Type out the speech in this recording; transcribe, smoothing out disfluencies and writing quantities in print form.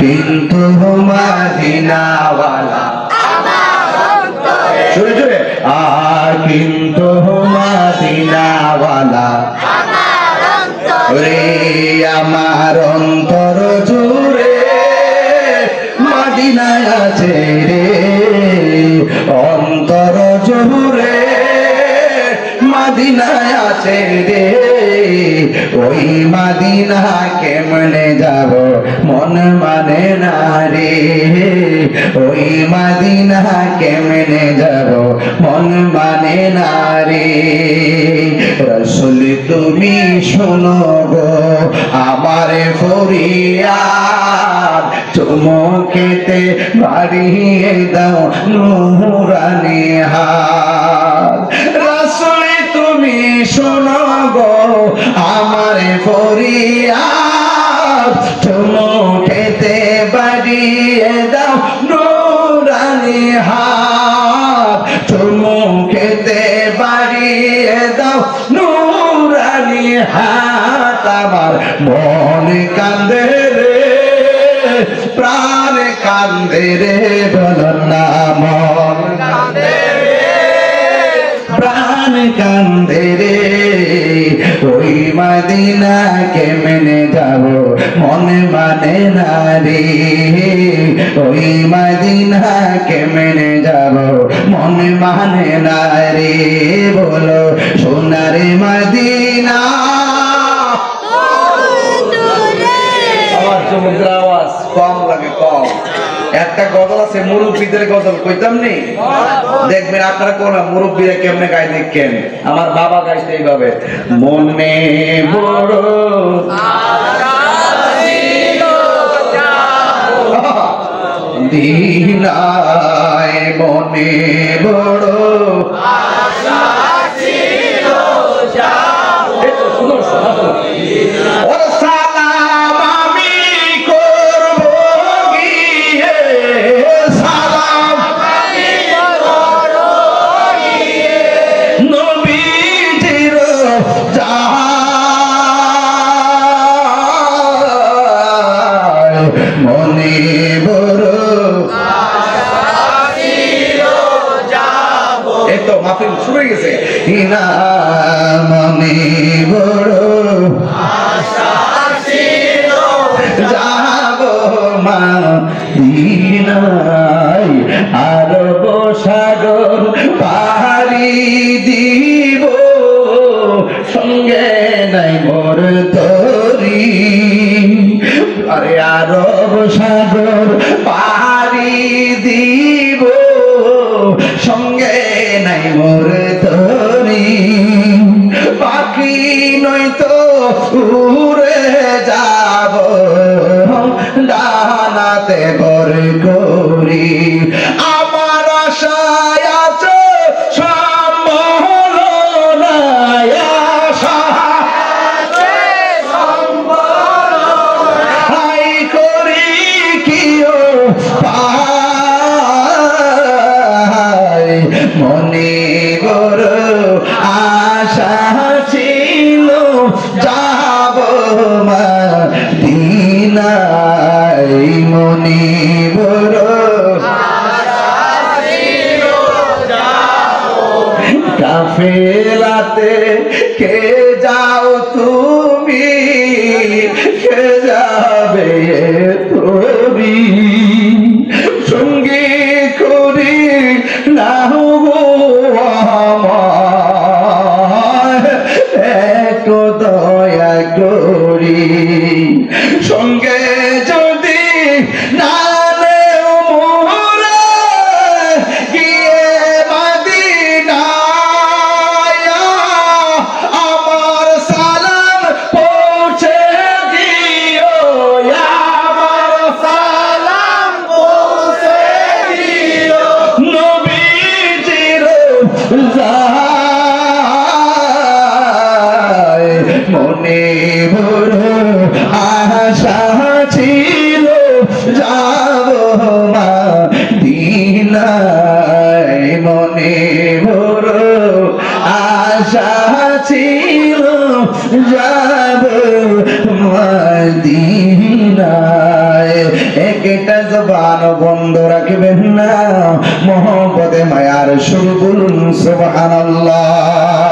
কিন্তু মদিনাওয়ালা জোরে জোরে কিন্তু মদিনাওয়ালা রে আমার অন্তর জুড়ে মদিনায় আছে রে অন্তর জুড়ে মদিনায় আছে রে ওই মদিনা কেমনে যাব মন মানে না রে ওই মদিনা কেমনে যাব মন মানে না রে রাসূল তুমি শোনো গো আমার ফরিয়াদ চুমুকেতে বাড়িয়ে দাও নূরানি হাত রাসূল তুমি শোনো গো আমার ফরিয়াদ চুমুকেতে বাড়িয়ে দাও নূরানি হাত চুমুকেতে বাড়িয়ে দাও নূরানি হাত আমার মন কান্দে রে প্রাণ কান্দে রে বলো না মন কান্দে প্রাণ কান্দে রে ওই মদিনা কেমনে যাব মন মানে না রে ওই মদিনা কেমনে যাব মন মানে না রে বলো সোনার মদিনা আমার সমুদ্র আওয়াজ কম লাগে কম একটা গজল আছে মুরব্বীদের গজল কইতাম নি দেখবেন আপনারা কোন মুরব্বীরা কেমনে গায় দেখেন আমার বাবা গাইছে এইভাবে মনে বড় দিনায় মনে বড় আশা ছিল যাবো এটা সুন্দর শোনাতো ওরে সালাম আমি করব গিয়ে সালাম আমি করব গিয়ে নবীজির যায় মনে বড় মাহফিল শুরু হয়ে গেছে ইনা মনে বড় আশা ছিল যাব মদিনায় আরব সাগর পাড়ি দিব সঙ্গে নাই মোর তরি আরে আরব সাগর পাড়ি দিব সঙ্গে নাই মোর তরি পাখি নয়তো উড়ে যাব ডানাতে ভর করি আমার আশায় আছে সম্বল নাই আশা আছে সম্বল হাই করি কিও মনে বড় আশা ছিল যাব মদিনায় মনে বড় আশা ছিল যাব কাফেলাতে কে যাও তুমি কে যাবে তুমি সঙ্গী করি নাও গো আমার একটু দয়া করি সঙ্গে যদি না নেও মোরে গিয়ে মদিনায় আমার সালাম পৌঁছে দিও আমার সালাম পৌঁছে দিও নবীজির যায় মনে বড় আশা ছিল যাব মদিনায় মনে বড় আশা ছিল যাব মদিনায় জবান বন্ধ রাখবেন না, মহব্বতে মায়ার সুর বলুন সুবহানাল্লাহ।